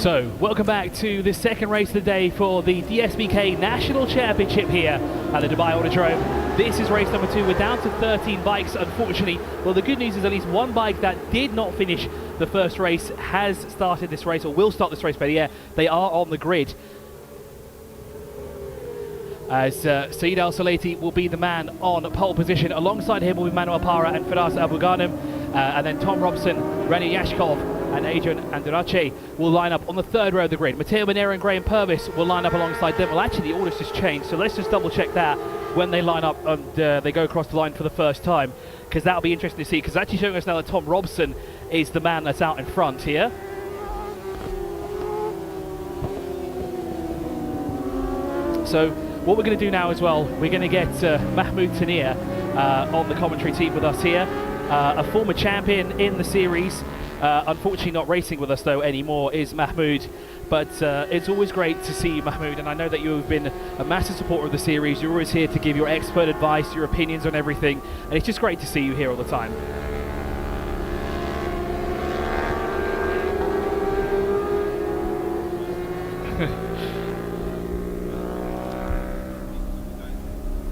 So, welcome back to the second race of the day for the DSBK National Championship here at the Dubai Autodrome. This is race number 2. We're down to 13 bikes, unfortunately. Well, the good news is at least one bike that did not finish the first race has started this race, or will start this race, but yeah, they are on the grid. As Saeed Al Salati will be the man on pole position. Alongside him will be Manuel Parra and Firas Abu Ghanem. And then Tom Robson, Rani Yashkov and Adrian Andirache will line up on the third row of the grid. Matteo Manera and Graham Purvis will line up alongside them. Well, actually, the order's just changed, so let's just double check that when they line up and they go across the line for the first time, because that'll be interesting to see, because actually showing us now that Tom Robson is the man that's out in front here. So what we're going to do now as well, we're going to get Mahmoud Tanir on the commentary team with us here. A former champion in the series, unfortunately not racing with us though anymore, is Mahmoud. But it's always great to see you, Mahmoud, and I know that you have been a massive supporter of the series. You're always here to give your expert advice, your opinions on everything, and it's just great to see you here all the time.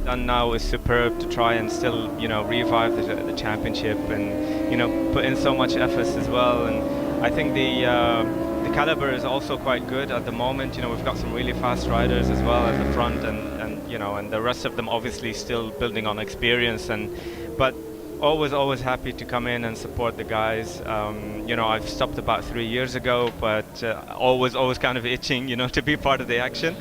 Done now is superb to try and still, revive the championship, and put in so much efforts as well. And I think the caliber is also quite good at the moment. We've got some really fast riders as well at the front, and the rest of them obviously still building on experience. But always happy to come in and support the guys. I've stopped about 3 years ago, but always kind of itching, to be part of the action.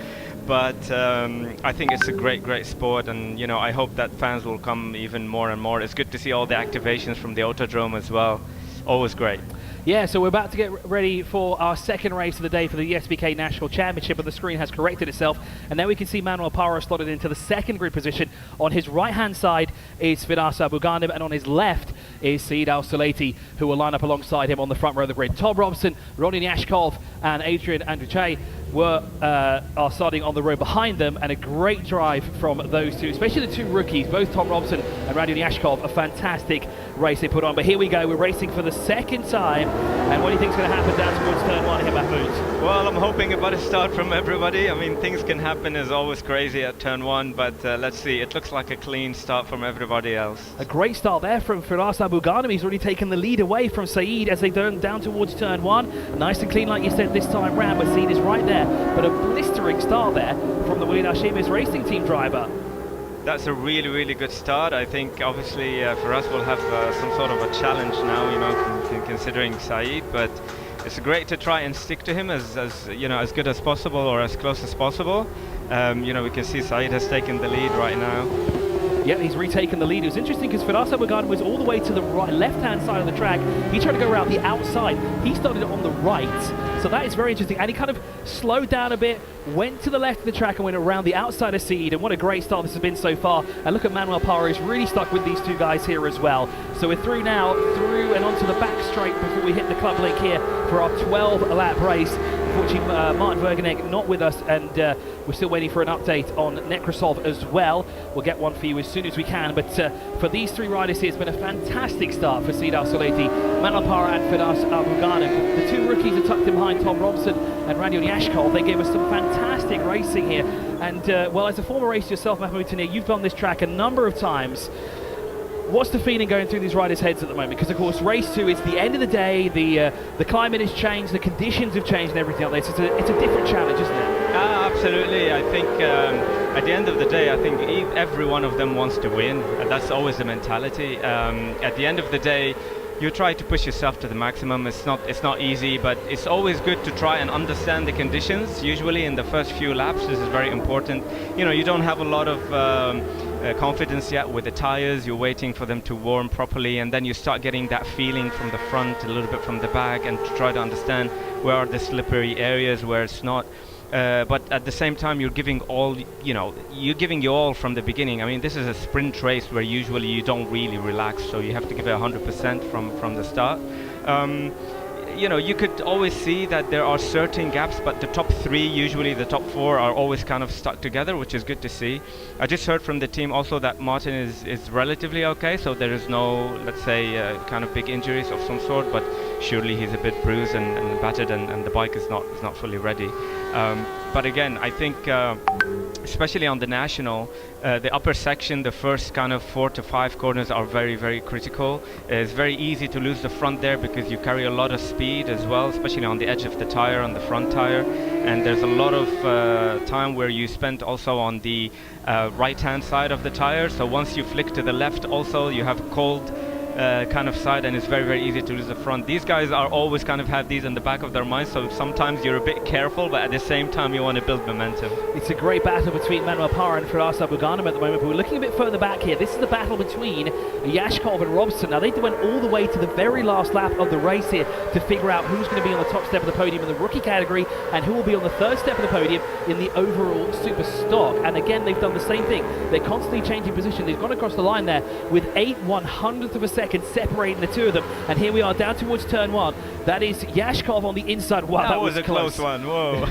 But I think it's a great sport, and I hope that fans will come even more and more. It's good to see all the activations from the Autodrome as well. Always great. Yeah, so we're about to get ready for our second race of the day for the DSBK National Championship, but the screen has corrected itself, and then we can see Manuel Parra slotted into the second grid position. On his right-hand side is Firas Abu Ghanem, and on his left is Saeed Al Salati, who will line up alongside him on the front row of the grid. Tom Robson, Ronnie Yashkov, and Adrian Andriche are starting on the row behind them, and a great drive from those two, especially the two rookies, both Tom Robson and Rani Yashkov. A fantastic race they put on. But here we go, we're racing for the second time, and what do you think is going to happen down towards turn 1 here, Mahmoud? Well, I'm hoping a better start from everybody. I mean, things can happen, as always crazy at turn 1, but let's see. It looks like a clean start from everybody else. A great start there from Firas Abu Ghanem. He's already taken the lead away from Saeed as they turn down towards turn 1. Nice and clean, like you said, this time round, but Saeed is right there. But a blistering start there from the Walid Hashimis Racing Team driver. That's a really good start. I think obviously for us we'll have some sort of a challenge now, considering Saeed, but it's great to try and stick to him as good as possible, or as close as possible. We can see Saeed has taken the lead right now. Yeah, he's retaken the lead. It was interesting because Firas Abu Ghanem was all the way to the right, left-hand side of the track. He tried to go around the outside. He started on the right. So that is very interesting. And he kind of slowed down a bit, went to the left of the track and went around the outside of Saeed. And what a great start this has been so far. And look at Manuel Parra, he's really stuck with these two guys here as well. So we're through now, through and onto the back straight before we hit the club link here for our 12-lap race. Unfortunately, Martin Vergenegg not with us, and we're still waiting for an update on Nekrasov as well. We'll get one for you as soon as we can. But for these three riders here, it's been a fantastic start for Saeed Al Salati, Manuel Parra and Firas Abu Ghanem. The two rookies are tucked in behind Tom Robson and Rani Yashkov. They gave us some fantastic racing here. And well, as a former racer yourself, Mahmoud Tanir, you've done this track a number of times. What's the feeling going through these riders' heads at the moment? Because of course, race 2 is the end of the day. The climate has changed, the conditions have changed, and everything like this. It's a different challenge, isn't it? Absolutely. I think at the end of the day, I think every one of them wants to win, and that's always the mentality. At the end of the day, you try to push yourself to the maximum. It's not easy, but it's always good to try and understand the conditions. Usually in the first few laps, this is very important. You don't have a lot of confidence yet with the tires. You're waiting for them to warm properly, and then you start getting that feeling from the front, a little bit from the back, and to try to understand where are the slippery areas, where it's not. But at the same time, you're giving your all from the beginning. I mean, this is a sprint race where usually you don't really relax, so you have to give it 100% from the start. You could always see that there are certain gaps, but the top 3, usually the top 4, are always kind of stuck together, which is good to see. I just heard from the team also that Martin is relatively okay, so there is no, let's say, kind of big injuries of some sort, but surely he's a bit bruised and battered, and the bike is not fully ready. But again, I think especially on the national, the upper section, the first kind of 4 to 5 corners are very, very critical. It's very easy to lose the front there because you carry a lot of speed as well, especially on the edge of the tire, on the front tire. And there's a lot of time where you spend also on the right-hand side of the tire. So once you flick to the left also, you have a cold kind of side, and it's very, very easy to lose the front. These guys are always kind of have these in the back of their minds, so sometimes you're a bit careful, but at the same time you want to build momentum. It's a great battle between Manuel Parra and Firas Abou-Ghanem at the moment, but we're looking a bit further back here. This is the battle between Yashkov and Robson. Now they went all the way to the very last lap of the race here to figure out who's going to be on the top step of the podium in the rookie category and who will be on the third step of the podium in the overall super stock. And again, they've done the same thing. They're constantly changing position. They've gone across the line there with 8/100ths of a second separating the two of them, and here we are down towards turn 1. That is Yashkov on the inside. Wow, that was a close one. Whoa.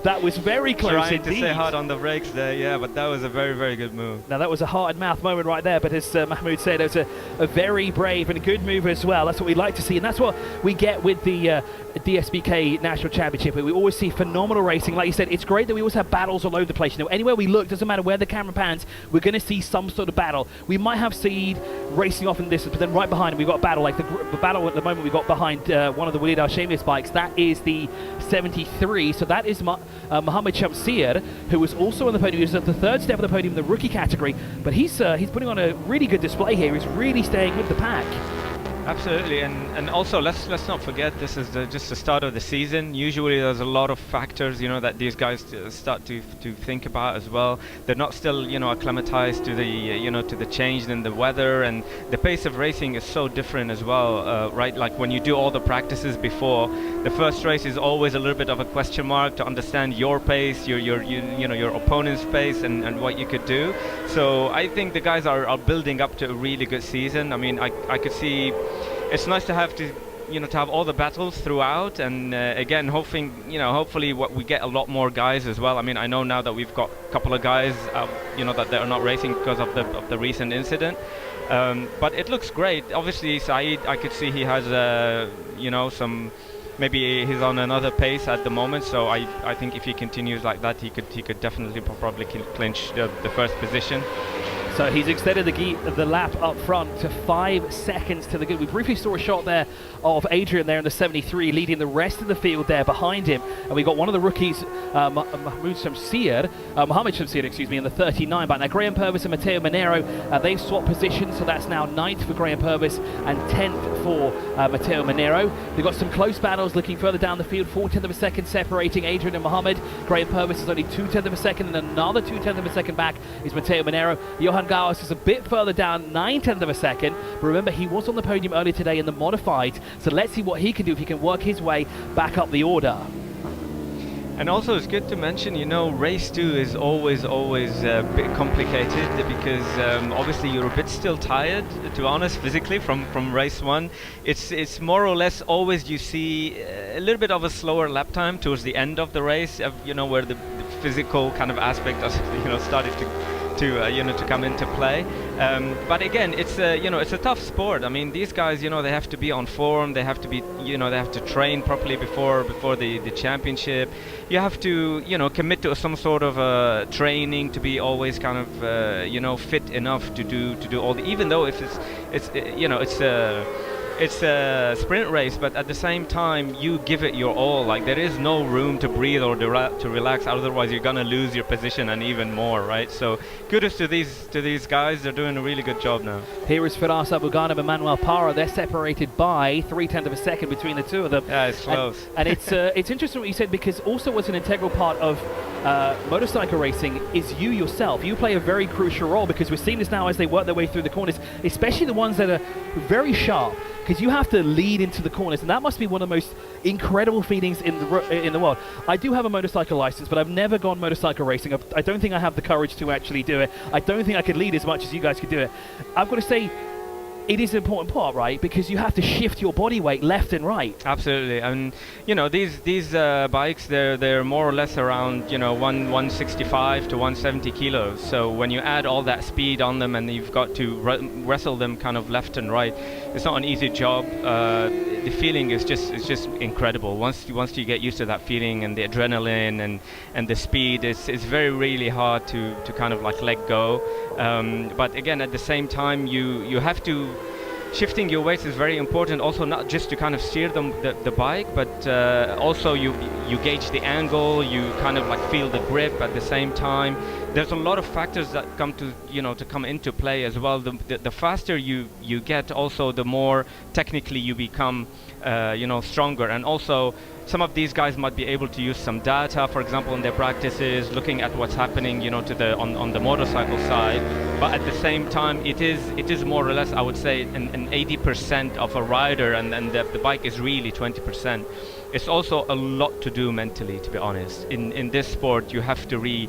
That was very close. Trying indeed. to stay hard on the brakes there, yeah, but that was a very, very good move. Now that was a heart and mouth moment right there, but as Mahmoud said, it was a very brave and good move as well. That's what we like to see, and that's what we get with the DSBK National Championship. We always see phenomenal racing. Like you said, it's great that we always have battles all over the place. You know, anywhere we look, doesn't matter where the camera pans, we're going to see some sort of battle. We might have Saeed racing off in the distance, but then right behind him we've got a battle. Like the battle at the moment we've got behind one of the Walid Al-Shami's bikes. That is the 73. So that is Mohammed Shamsir, who was also on the podium. He was at the third step of the podium in the rookie category, but he's putting on a really good display here. He's really staying with the pack. Absolutely, and also let's not forget, this is just the start of the season. Usually there's a lot of factors, you know, that these guys start to think about as well. They're not still, you know, acclimatized to the to the change in the weather, and the pace of racing is so different as well, right? Like when you do all the practices before the first race, is always a little bit of a question mark to understand your pace, your opponent's pace, and what you could do. So I think the guys are building up to a really good season. I mean, I could see. It's nice to have all the battles throughout, and again, hopefully we get a lot more guys as well. I mean, I know now that we've got a couple of guys, that they are not racing because of the recent incident, but it looks great. Obviously, Saeed, I could see he has some. Maybe he's on another pace at the moment, so I think if he continues like that, he could definitely probably clinch the first position. So he's extended the lap up front to 5 seconds to the good. We briefly saw a shot there of Adrian there in the 73 leading the rest of the field there behind him. And we got one of the rookies, Mohammed Shamsir, excuse me, in the 39. But now Graham Purvis and Matteo Monero, they've swapped positions, so that's now 9th for Graham Purvis and 10th for Matteo Monero. They've got some close battles looking further down the field, 4/10 of a second separating Adrian and Mohammed. Graham Purvis is only 2/10 of a second, and another 2/10 of a second back is Matteo Monero. Johan Gauss is a bit further down, 9/10 of a second, but remember he was on the podium earlier today in the modified, so let's see what he can do if he can work his way back up the order. And also it's good to mention, race 2 is always a bit complicated because obviously you're a bit still tired, to be honest, physically from race 1. It's more or less always you see a little bit of a slower lap time towards the end of the race, where the physical kind of aspect has, started to come into play. But again, it's a tough sport. I mean, these guys, they have to be on form. They have to be, they have to train properly before the championship. You have to, commit to some sort of training to be always kind of, fit enough to do all the. Even though if it's a sprint race, but at the same time you give it your all. Like there is no room to breathe or to relax, otherwise you're gonna lose your position and even more, right? So kudos to these guys. They're doing a really good job now. Here is Firas Abou-Ghanem and Manuel Parra. They're separated by 3/10 of a second between the two of them. Yeah, it's close. And it's interesting what you said, because also what's an integral part of motorcycle racing is you yourself. You play a very crucial role, because we're seeing this now as they work their way through the corners, especially the ones that are very sharp, because you have to lead into the corners, and that must be one of the most incredible feelings in the world. I do have a motorcycle license, but I've never gone motorcycle racing. I don't think I have the courage to actually do it. I don't think I could lead as much as you guys could do it. I've got to say, it is an important part, right? Because you have to shift your body weight left and right. Absolutely, and these bikes, they're more or less around 165 to 170 kilos. So when you add all that speed on them, and you've got to wrestle them kind of left and right, it's not an easy job. the feeling is just incredible. Once you get used to that feeling and the adrenaline and the speed, it's very really hard to kind of like let go. But again, at the same time, you have to. Shifting your weights is very important, also not just to kind of steer the bike, but also you gauge the angle, you kind of like feel the grip at the same time. There's a lot of factors that come to come into play as well. The faster you get, also the more technically you become stronger. And also some of these guys might be able to use some data, for example, in their practices, looking at what's happening, on the motorcycle side. But at the same time, it is more or less, I would say, an 80% of a rider, and the bike is really 20%. It's also a lot to do mentally, to be honest. In this sport, you have to be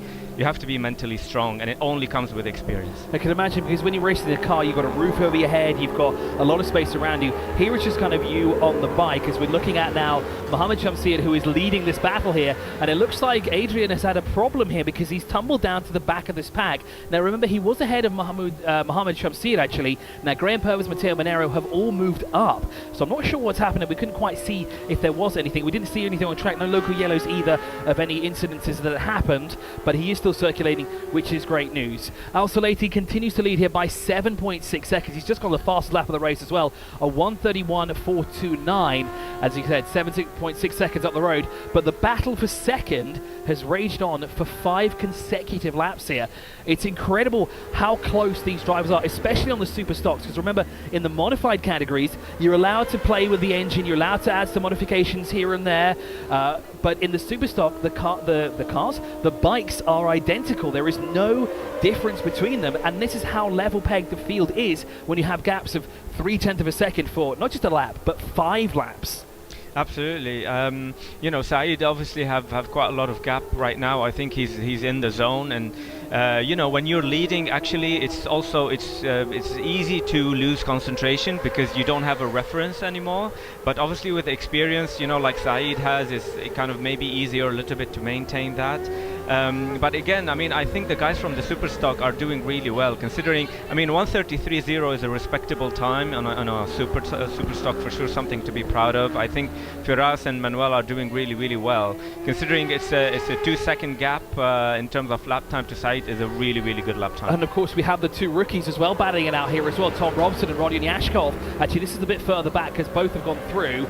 mentally strong, and it only comes with experience. I can imagine, because when you're racing in a car, you've got a roof over your head, you've got a lot of space around you. Here it's just kind of you on the bike, as we're looking at now Mohammed Shamsir, who is leading this battle here, and it looks like Adrian has had a problem here because he's tumbled down to the back of this pack. Now remember, he was ahead of Mohammed Shamsir actually. Now Graham Purvis, Matteo Monero have all moved up, so I'm not sure what's happening. We couldn't quite see if there was anything. We didn't see anything on track, no local yellows either of any incidences that happened, but he is still circulating, which is great news. Al Salati continues to lead here by 7.6 seconds. He's just gone the fastest lap of the race as well, a 1:31.429, as he said, 7.6 seconds up the road. But the battle for second has raged on for 5 consecutive laps here. It's incredible how close these drivers are, especially on the super stocks, because remember, in the modified categories, you're allowed to play with the engine, you're allowed to add some modifications here and there, but in the super stock, the bikes are identical. There is no difference between them, and this is how level pegged the field is when you have gaps of 0.3 of a second for not just a lap, but 5 laps. Absolutely. Saeed obviously have quite a lot of gap right now. I think he's in the zone, and when you're leading, actually, it's easy to lose concentration because you don't have a reference anymore. But obviously, with experience, like Saeed has, it's kind of maybe easier a little bit to maintain that. But again, I think the guys from the super stock are doing really well, considering 1:33.0 is a respectable time on a super stock, for sure, something to be proud of. I think Firas and Manuel are doing really, really well, considering it's a 2-second gap in terms of lap time to Saeed is a really, really good lap time. And of course we have the 2 rookies as well battling it out here as well, Tom Robson and Rodion Yashkov. Actually, this is a bit further back because both have gone through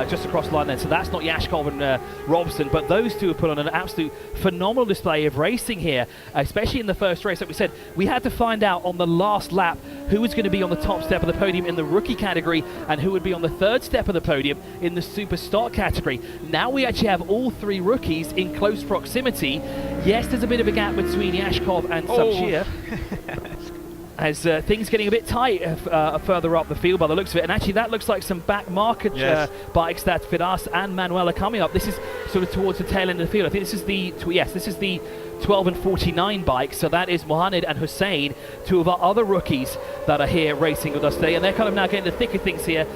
just across the line there, so that's not Yashkov and Robson, but those two have put on an absolute phenomenal display of racing here, especially in the first race. Like we said, we had to find out on the last lap who was going to be on the top step of the podium in the rookie category and who would be on the 3rd step of the podium in the super stock category. Now we actually have all 3 rookies in close proximity. Yes, there's a bit of a gap between Yashkov and Shamsir. As things getting a bit tight further up the field by the looks of it. And actually that looks like some back market bikes that Firas and Manuel are coming up. This is sort of towards the tail end of the field. I think this is the 12 and 49 bikes, so that is Mohamed and Hussein, 2 of our other rookies that are here racing with us today, and they're kind of now getting the thick of things here.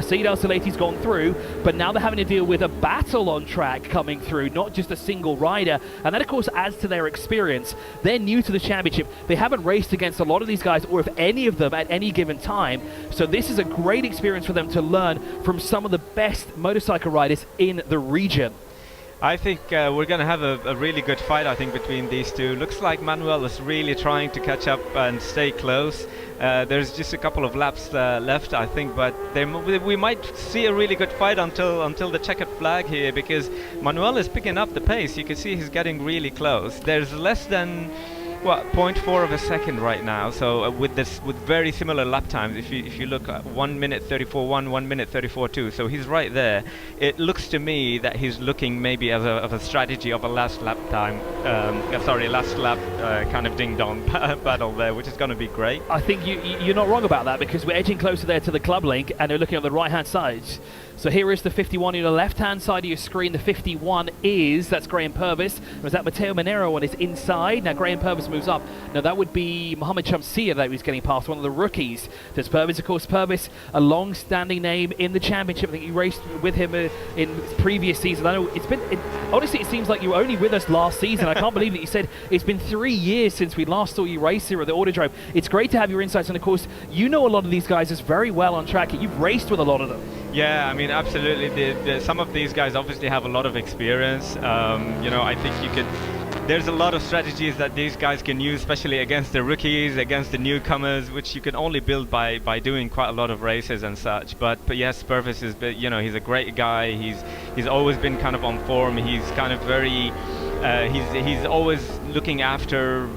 Saeed Al Salati's gone through, but now they're having to deal with a battle on track coming through, not just a single rider, and that of course adds to their experience. They're new to the championship, they haven't raced against a lot of these guys, or if any of them at any given time, so this is a great experience for them to learn from some of the best motorcycle riders in the region. I think we're going to have a really good fight, I think, between these two. Looks like Manuel is really trying to catch up and stay close. There's just a couple of laps left, I think, but we might see a really good fight until the checkered flag here, because Manuel is picking up the pace. You can see he's getting really close. There's less than 0.4 of a second right now, so with very similar lap times, if you look at 1:34.1, 1:34.2, so he's right there. It looks to me that he's looking maybe of a strategy of a last lap kind of ding-dong battle there, which is going to be great. I think you're not wrong about that, because we're edging closer there to the club link, and they're looking on the right-hand side. So here is the 51 on the left-hand side of your screen. The 51 that's Graham Purvis. Was that Matteo Monero on his inside? Now Graham Purvis moves up. Now that would be Mohammed Shamsir that was getting past, one of the rookies. There's Purvis, of course. Purvis, a long-standing name in the championship. I think you raced with him in previous seasons. I know honestly, it seems like you were only with us last season. I can't believe that you said it's been 3 years since we last saw you race here at the Autodrome. It's great to have your insights, and of course, you know a lot of these guys very well on track. You've raced with a lot of them. Yeah, I mean, absolutely. Some of these guys obviously have a lot of experience. I think there's a lot of strategies that these guys can use, especially against the rookies, against the newcomers, which you can only build by doing quite a lot of races and such. But yes, Purvis is, he's a great guy. He's always been kind of on form. He's kind of very, he's always looking after.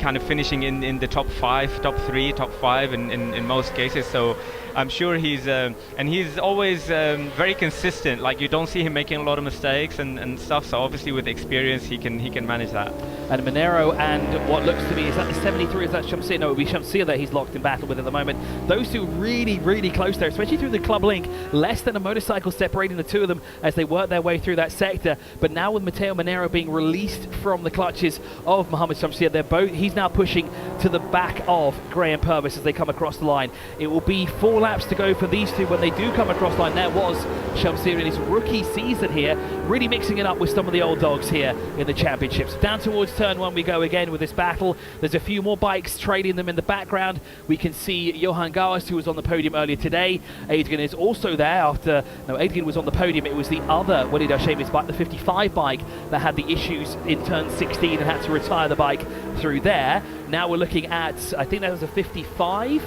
Kind of finishing in the top 5, top 3, top 5 in most cases. So I'm sure he's and he's always very consistent. Like, you don't see him making a lot of mistakes and stuff. So obviously with experience he can manage that. And Monero and what looks to be, is that the 73? Is that Shamsir? No, it would be Shamsir that he's locked in battle with at the moment. Those two really close there, especially through the club link. Less than a motorcycle separating the two of them as they work their way through that sector. But now with Matteo Monero being released from the clutches of Mohamed Shamsir, he's now pushing to the back of Graham Purvis as they come across the line. It will be 4 laps to go for these two when they do come across the line. There was Shamsir in his rookie season here, really mixing it up with some of the old dogs here in the championships. Down towards turn 1 we go again with this battle. There's a few more bikes trailing them in the background. We can see Johan Gauss, who was on the podium earlier today. Adrian is also there after, no, Adrian was on the podium. It was the other Walid Hashemi's bike, the 55 bike, that had the issues in turn 16 and had to retire the bike through there. Now we're looking at, I think that was a 55.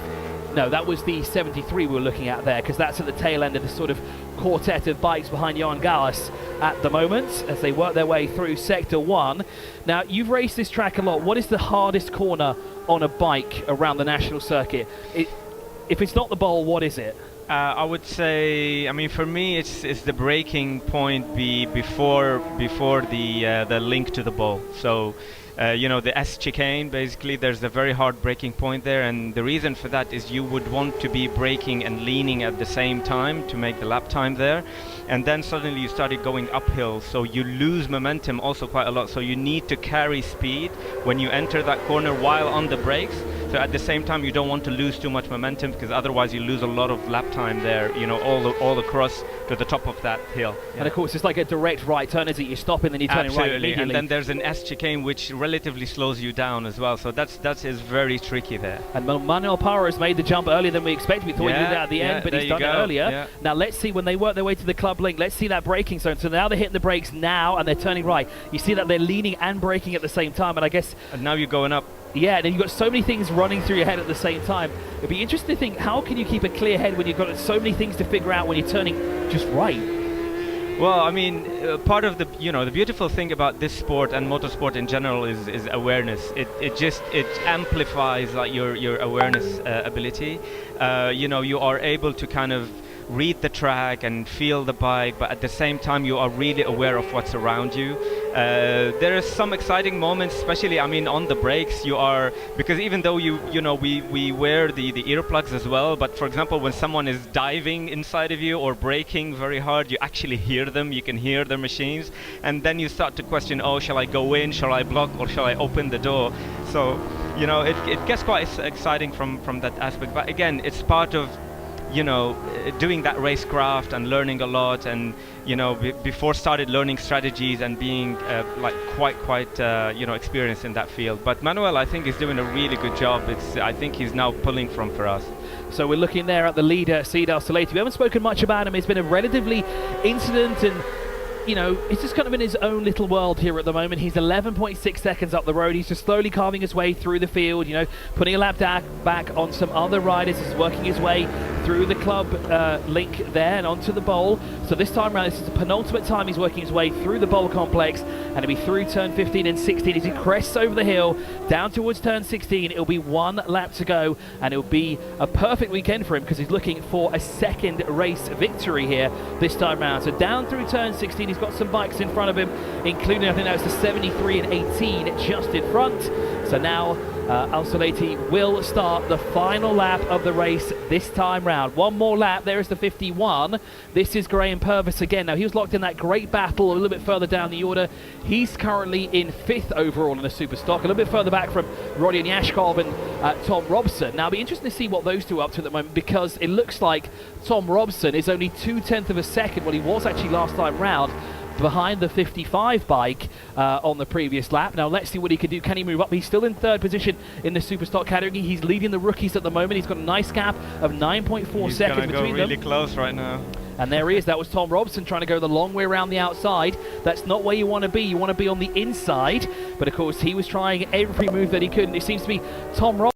No, that was the 73 we were looking at there, because that's at the tail end of the sort of quartet of bikes behind Johan Gauss at the moment as they work their way through Sector 1. Now, you've raced this track a lot. What is the hardest corner on a bike around the national circuit? If it's not the bowl, what is it? I would say, I mean, for me, it's the braking point before the link to the bowl. So. The S chicane, basically, there's a very hard braking point there, and the reason for that is you would want to be braking and leaning at the same time to make the lap time there, and then suddenly you started going uphill, so you lose momentum also quite a lot, so you need to carry speed when you enter that corner while on the brakes. So at the same time, you don't want to lose too much momentum, because otherwise you lose a lot of lap time there, all across to the top of that hill. Yeah. And of course, it's like a direct right turn, is it? You stop and then you turn right immediately. And then there's an S chicane which relatively slows you down as well. So that is very tricky there. And Manuel Parra has made the jump earlier than we expected. We thought he'd do that at the end, but he's done it earlier. Yeah. Now let's see when they work their way to the club link. Let's see that braking zone. So now they're hitting the brakes now and they're turning right. You see that they're leaning and braking at the same time. And I guess. And now you're going up. Yeah, and then you've got so many things running through your head at the same time. It'd be interesting to think, how can you keep a clear head when you've got so many things to figure out when you're turning just right? Well, I mean, part of the the beautiful thing about this sport and motorsport in general is awareness. It amplifies like your awareness ability. You are able to kind of read the track and feel the bike, but at the same time you are really aware of what's around you. There are some exciting moments, especially, I mean, on the brakes. You are, because even though we wear the earplugs as well, but for example, when someone is diving inside of you or braking very hard, you actually hear them. You can hear their machines, and then you start to question, oh, shall I go in, shall I block, or shall I open the door? So it gets quite exciting from that aspect, but again, it's part of doing that racecraft and learning a lot, and before started learning strategies and being quite experienced in that field. But Manuel, I think, is doing a really good job. I think he's now pulling for us. So we're looking there at the leader, Seed Al-Salati. We haven't spoken much about him. He's been a relatively incident and he's just kind of in his own little world here at the moment. He's 11.6 seconds up the road. He's just slowly carving his way through the field, putting a lap back on some other riders. He's working his way through the club link there and onto the bowl. So this time around, this is the penultimate time he's working his way through the bowl complex, and it'll be through turn 15 and 16 as he crests over the hill down towards turn 16. It'll be 1 lap to go, and it'll be a perfect weekend for him because he's looking for a second race victory here this time around. So down through turn 16, he's got some bikes in front of him, including, I think that was the 73 and 18 just in front. So now Al-Salati will start the final lap of the race this time round. One more lap. There is the 51. This is Graham Purvis again. Now, he was locked in that great battle a little bit further down the order. He's currently in 5th overall in the super stock, a little bit further back from Rodion Yashkov and Tom Robson. Now, it'll be interesting to see what those two are up to at the moment, because it looks like Tom Robson is only 0.2 of a second, well, he was actually last time round, behind the 55 bike on the previous lap. Now let's see what he can do. Can he move up? He's still in third position in the Superstock category. He's leading the rookies at the moment. He's got a nice gap of 9.4 seconds between them. He's really close right now. And there he is. That was Tom Robson trying to go the long way around the outside. That's not where you want to be. You want to be on the inside. But of course, he was trying every move that he could. And it seems to be Tom Robson